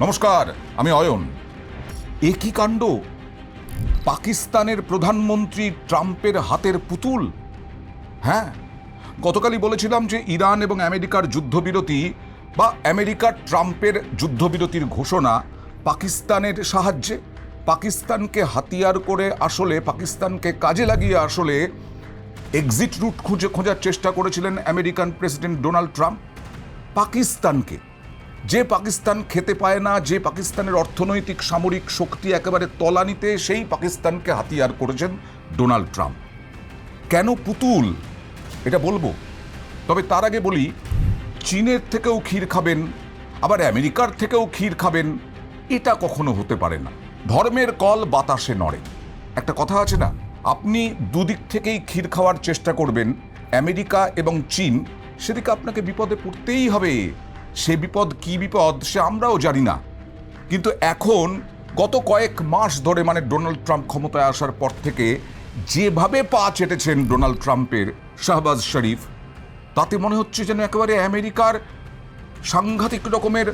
নমস্কার, আমি অয়ন। এ কি কাণ্ড! পাকিস্তানের প্রধানমন্ত্রী ট্রাম্পের হাতের পুতুল। হ্যাঁ, গতকালই বলেছিলাম যে ইরান এবং আমেরিকার যুদ্ধবিরতি বা আমেরিকার ট্রাম্পের যুদ্ধবিরতির ঘোষণা পাকিস্তানের সাহায্যে, পাকিস্তানকে হাতিয়ার করে আসলে পাকিস্তানকে কাজে লাগিয়ে আসলে এক্সিট রুট খোঁজার চেষ্টা করেছিলেন আমেরিকান প্রেসিডেন্ট ডোনাল্ড ট্রাম্প। পাকিস্তানকে, যে পাকিস্তান খেতে পায় না, যে পাকিস্তানের অর্থনৈতিক সামরিক শক্তি একেবারে তলানিতে, সেই পাকিস্তানকে হাতিয়ার করেছেন ডোনাল্ড ট্রাম্প। কেন পুতুল এটা বলবো, তবে তার আগে বলি, চীনের থেকেও ক্ষীর খাবেন, আবার আমেরিকার থেকেও ক্ষীর খাবেন, এটা কখনো হতে পারে না। ধর্মের কল বাতাসে নড়ে, একটা কথা আছে না? আপনি দুদিক থেকেই ক্ষীর খাওয়ার চেষ্টা করবেন, আমেরিকা এবং চীন, সেদিকে আপনাকে বিপদে পড়তেই হবে। সে বিপদ কি বিপদ সে আমরাও জানি না, কিন্তু এখন গত কয়েক মাস ধরে, মানে ডোনাল্ড ট্রাম্প ক্ষমতায় আসার পর থেকে যেভাবে পা চেটেছেন ডোনাল্ড ট্রাম্পের শাহবাজ শরীফ, তাতে মনে হচ্ছে যেন একেবারে আমেরিকার সাংঘাতিক রকমের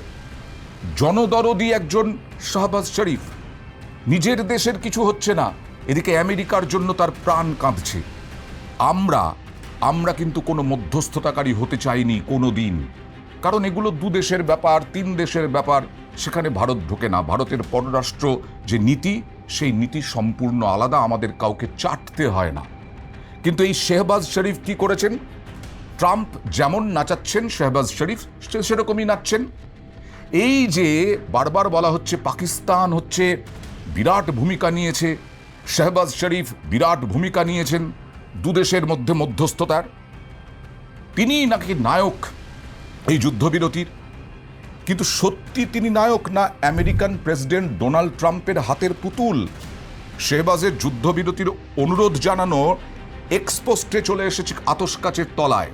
জনদরদি একজন শাহবাজ শরীফ। নিজের দেশের কিছু হচ্ছে না, এদিকে আমেরিকার জন্য তার প্রাণ কাঁদছে। আমরা কিন্তু কোনো মধ্যস্থতাকারী হতে চাইনি কোনো দিন, কারণ এগুলো দু দেশের ব্যাপার, তিন দেশের ব্যাপার, সেখানে ভারত ঢোকে না। ভারতের পররাষ্ট্র যে নীতি, সেই নীতি সম্পূর্ণ আলাদা, আমাদের কাউকে চাটতে হয় না। কিন্তু এই শাহবাজ শরীফ কি করেছেন? ট্রাম্প যেমন নাচাচ্ছেন শাহবাজ শরীফ সেরকমই নাচছেন। এই যে বারবার বলা হচ্ছে পাকিস্তান হচ্ছে বিরাট ভূমিকা নিয়েছে, শাহবাজ শরীফ বিরাট ভূমিকা নিয়েছেন দু দেশের মধ্যে মধ্যস্থতার, তিনি নাকি নায়ক এই যুদ্ধবিরতির। কিন্তু সত্যি তিনি নায়ক, না আমেরিকান প্রেসিডেন্ট ডোনাল্ড ট্রাম্পের হাতের পুতুল? শাহবাজের যুদ্ধবিরতির অনুরোধ জানানো এক্সপোস্টে চলে এসেছে আতশকাচের তলায়।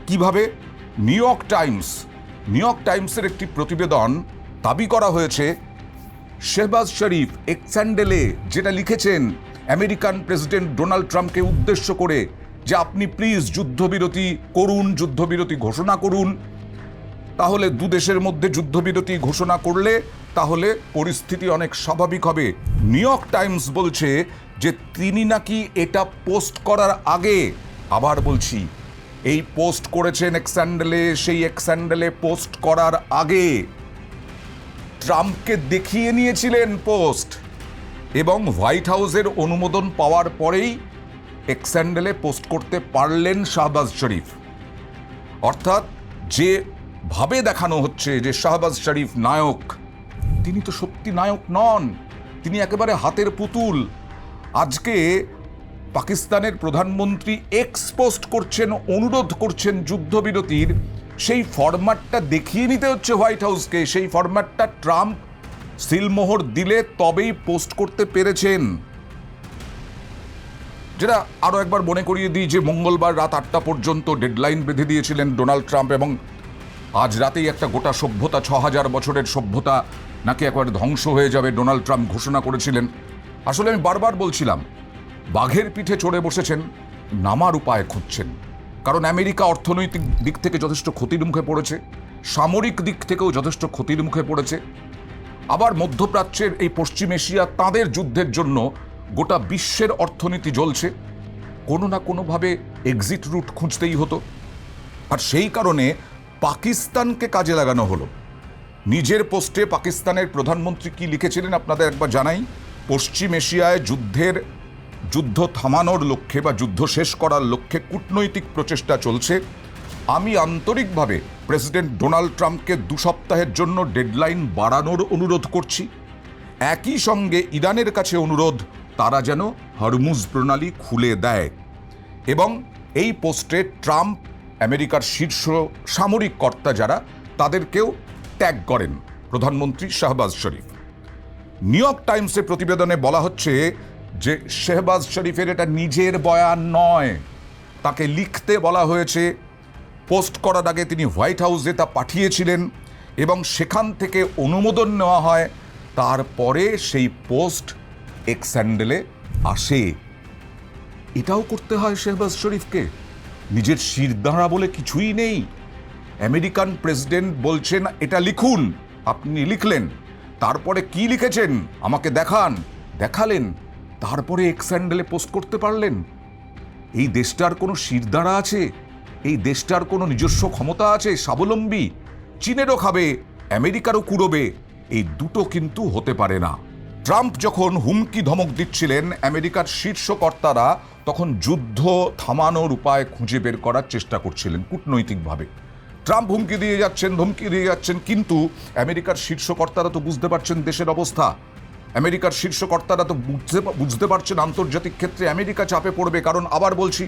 কিভাবে? নিউ ইয়র্ক টাইমসের একটি প্রতিবেদন দাবি করা হয়েছে, শাহবাজ শরীফ এক স্যান্ডেলে যেটা লিখেছেন আমেরিকান প্রেসিডেন্ট ডোনাল্ড ট্রাম্পকে উদ্দেশ্য করে, যে আপনি প্লিজ যুদ্ধবিরতি করুন, যুদ্ধবিরতি ঘোষণা করুন, তাহলে দু দেশের মধ্যে যুদ্ধবিরতি ঘোষণা করলে তাহলে পরিস্থিতি অনেক স্বাভাবিক হবে। নিউ ইয়র্ক টাইমস বলছে যে তিনি নাকি এটা পোস্ট করার আগে, আবার বলছি, এই পোস্ট করেছেন এক স্যান্ডেলে, সেই এক স্যান্ডেলে পোস্ট করার আগে ট্রাম্পকে দেখিয়ে নিয়েছিলেন পোস্ট, এবং হোয়াইট হাউসের অনুমোদন পাওয়ার পরেই এক স্যান্ডেলে পোস্ট করতে পারলেন শাহবাজ শরীফ। অর্থাৎ যে ভাবে দেখানো হচ্ছে যে শাহবাজ শরীফ নায়ক, তিনি তো সত্যি নায়ক নন, তিনি একেবারে হাতের পুতুল। আজকে পাকিস্তানের প্রধানমন্ত্রী এক্সপোস্ট করছেন, অনুরোধ করছেন যুদ্ধবিরতির, সেই ফরম্যাটটা দেখিয়ে নিতে হচ্ছে হোয়াইট হাউসকে। সেই ফরম্যাটটা ট্রাম্প সিলমোহর দিলে তবেই পোস্ট করতে পেরেছেন। যেটা আরও একবার মনে করিয়ে দিই যে মঙ্গলবার রাত 8টা পর্যন্ত ডেডলাইন বেঁধে দিয়েছিলেন ডোনাল্ড ট্রাম্প, এবং আজ রাতেই একটা গোটা সভ্যতা, 6000 বছরের সভ্যতা নাকি একবারে ধ্বংস হয়ে যাবে, ডোনাল্ড ট্রাম্প ঘোষণা করেছিলেন। আসলে আমি বারবার বলছিলাম, বাঘের পিঠে চড়ে বসেছেন, নামার উপায় খুঁজছেন। কারণ আমেরিকা অর্থনৈতিক দিক থেকে যথেষ্ট ক্ষতির মুখে পড়েছে, সামরিক দিক থেকেও যথেষ্ট ক্ষতির মুখে পড়েছে। আবার মধ্যপ্রাচ্যের এই পশ্চিম এশিয়া, তাদের যুদ্ধের জন্য গোটা বিশ্বের অর্থনীতি জ্বলছে। কোনো না কোনোভাবে এক্সিট রুট খুঁজতেই হতো, আর সেই কারণে পাকিস্তানকে কাজে লাগানো হলো। নিজের পোস্টে পাকিস্তানের প্রধানমন্ত্রী কি লিখেছিলেন আপনাদের একবার জানাই। পশ্চিম এশিয়ায় যুদ্ধ থামানোর লক্ষ্যে বা যুদ্ধ শেষ করার লক্ষ্যে কূটনৈতিক প্রচেষ্টা চলছে। আমি আন্তরিকভাবে প্রেসিডেন্ট ডোনাল্ড ট্রাম্পকে 2 সপ্তাহের জন্য ডেডলাইন বাড়ানোর অনুরোধ করছি। একই সঙ্গে ইরানের কাছে অনুরোধ, তারা যেন হরমুজ প্রণালী খুলে দেয়। এবং এই পোস্টে ট্রাম্প আমেরিকার শীর্ষ সামরিক কর্তা যারা, তাদেরকেও ট্যাগ করেন প্রধানমন্ত্রী শাহবাজ শরীফ। নিউ ইয়র্ক টাইমসের প্রতিবেদনে বলা হচ্ছে যে শাহবাজ শরীফের এটা নিজের বয়ান নয়, তাকে লিখতে বলা হয়েছে। পোস্ট করার আগে তিনি হোয়াইট হাউসে তা পাঠিয়েছিলেন, এবং সেখান থেকে অনুমোদন নেওয়া হয়, তারপরে সেই পোস্ট এক্স স্যান্ডেলে আসে। এটাও করতে হয় শাহবাজ শরীফকে? নিজের শিরদাঁড়া বলে কিছুই নেই। আমেরিকান প্রেসিডেন্ট বলছেন এটা লিখুন, আপনি লিখলেন, তারপরে কি লিখেছেন আমাকে দেখালেন, তারপরে এক্স হ্যান্ডেলে পোস্ট করতে পারলেন। এই দেশটার কোনো শিরদাঁড়া আছে? এই দেশটার কোনো নিজস্ব ক্ষমতা আছে? স্বাবলম্বী? চীনেরও খাবে, আমেরিকারও কুড়োবে, এই দুটো কিন্তু হতে পারে না। ট্রাম্প যখন হুমকি ধমক দিচ্ছিলেন, আমেরিকার শীর্ষ কর্তারা তখন যুদ্ধ থামানোর উপায় খুঁজে বের করার চেষ্টা করছিলেন কূটনৈতিকভাবে। ট্রাম্প হুমকি দিয়ে যাচ্ছেন, কিন্তু আমেরিকার শীর্ষ কর্তারা তো বুঝতে পারছেন দেশের অবস্থা। আমেরিকার শীর্ষ কর্তারা তো বুঝতে পারছেন আন্তর্জাতিক ক্ষেত্রে আমেরিকা চাপে পড়বে। কারণ আবার বলছি,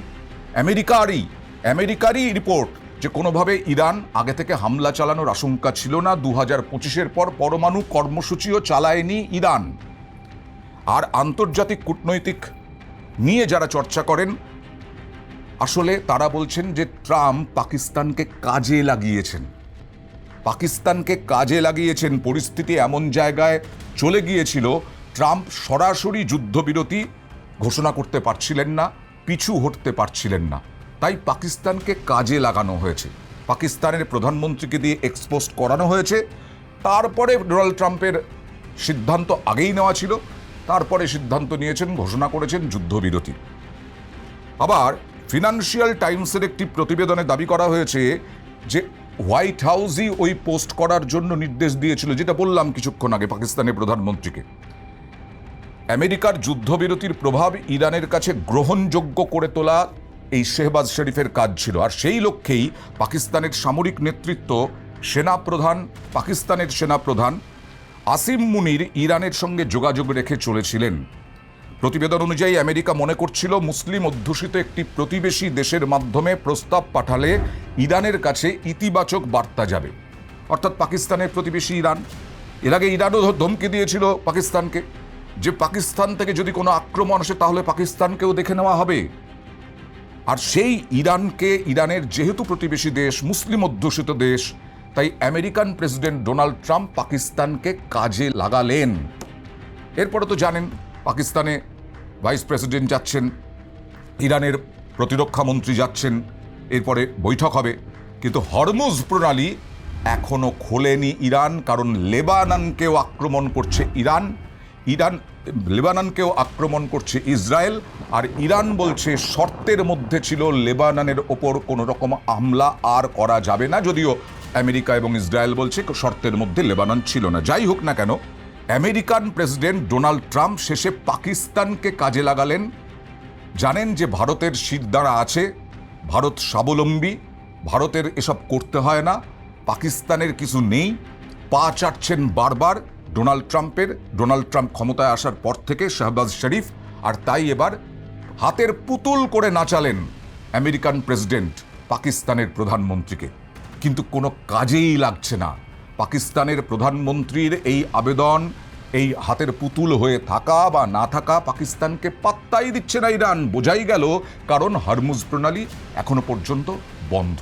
আমেরিকারই রিপোর্ট যে কোনোভাবে ইরান আগে থেকে হামলা চালানোর আশঙ্কা ছিল না। 2025-এর পর পরমাণু কর্মসূচিও চালায়নি ইরান। আর আন্তর্জাতিক কূটনৈতিক নিয়ে যারা চর্চা করেন, আসলে তারা বলছেন যে ট্রাম্প পাকিস্তানকে কাজে লাগিয়েছেন। পরিস্থিতি এমন জায়গায় চলে গিয়েছিল, ট্রাম্প সরাসরি যুদ্ধবিরতি ঘোষণা করতে পারছিলেন না, পিছু হটতে পারছিলেন না। তাই পাকিস্তানকে কাজে লাগানো হয়েছে, পাকিস্তানের প্রধানমন্ত্রীকে দিয়ে এক্সপোজ করানো হয়েছে। তারপরে ডোনাল্ড ট্রাম্পের সিদ্ধান্ত আগেই নেওয়া ছিল, তারপরে সিদ্ধান্ত নিয়েছেন, ঘোষণা করেছেন যুদ্ধবিরতি। আবার ফিনান্সিয়াল টাইমসের একটি প্রতিবেদনে দাবি করা হয়েছে যে হোয়াইট হাউসই ওই পোস্ট করার জন্য নির্দেশ দিয়েছিল, যেটা বললাম কিছুক্ষণ আগে পাকিস্তানের প্রধানমন্ত্রীকে। আমেরিকার যুদ্ধবিরতির প্রভাব ইরানের কাছে গ্রহণযোগ্য করে তোলা এই শেহবাজ শরীফের কাজ ছিল। আর সেই লক্ষ্যেই পাকিস্তানের সামরিক নেতৃত্ব, পাকিস্তানের সেনাপ্রধান আসিম মুনির ইরানের সঙ্গে যোগাযোগ রেখে চলেছিলেন। প্রতিবেদন অনুযায়ী আমেরিকা মনে করছিল মুসলিম অধ্যুষিত একটি প্রতিবেশী দেশের মাধ্যমে প্রস্তাব পাঠালে ইরানের কাছে ইতিবাচক বার্তা যাবে। অর্থাৎ পাকিস্তানের প্রতিবেশী ইরান, এর আগে ইরানও ধমকি দিয়েছিল পাকিস্তানকে যে পাকিস্তান থেকে যদি কোনো আক্রমণ আসে তাহলে পাকিস্তানকেও দেখে নেওয়া হবে। আর সেই ইরানের যেহেতু প্রতিবেশী দেশ, মুসলিম অধ্যুষিত দেশ, তাই আমেরিকান প্রেসিডেন্ট ডোনাল্ড ট্রাম্প পাকিস্তানকে কাজে লাগালেন। এরপরে তো জানেন পাকিস্তানে ভাইস প্রেসিডেন্ট যাচ্ছেন, ইরানের প্রতিরক্ষা মন্ত্রী যাচ্ছেন, এরপরে বৈঠক হবে। কিন্তু হরমুজ প্রণালী এখনো খোলেনি ইরান, কারণ লেবাননকেও আক্রমণ করছে লেবাননকেও আক্রমণ করছে ইসরায়েল। আর ইরান বলছে শর্তের মধ্যে ছিল লেবাননের ওপর কোনো রকম হামলা আর করা যাবে না, যদিও আমেরিকা এবং ইসরায়েল বলছে শর্তের মধ্যে লেবানন ছিল না। যাই হোক না কেন, আমেরিকান প্রেসিডেন্ট ডোনাল্ড ট্রাম্প শেষে পাকিস্তানকে কাজে লাগালেন। জানেন যে ভারতের শিরদাঁড়া আছে, ভারত স্বাবলম্বী, ভারতের এসব করতে হয় না, পাকিস্তানের কিছু নেই। পা চাটছেন বারবার ডোনাল্ড ট্রাম্প ক্ষমতায় আসার পর থেকে শেহবাজ শরীফ। আর তাই এবার হাতের পুতুল করে নাচালেন আমেরিকান প্রেসিডেন্ট পাকিস্তানের প্রধানমন্ত্রীকে, কিন্তু কোনো কাজেই লাগছে না। পাকিস্তানের প্রধানমন্ত্রীর এই আবেদন, এই হাতের পুতুল হয়ে থাকা বা না থাকা, পাকিস্তানকে পাত্তাই দিচ্ছে না ইরান। বোঝাই গেল কারণ হরমুজ প্রণালী এখনো পর্যন্ত বন্ধ।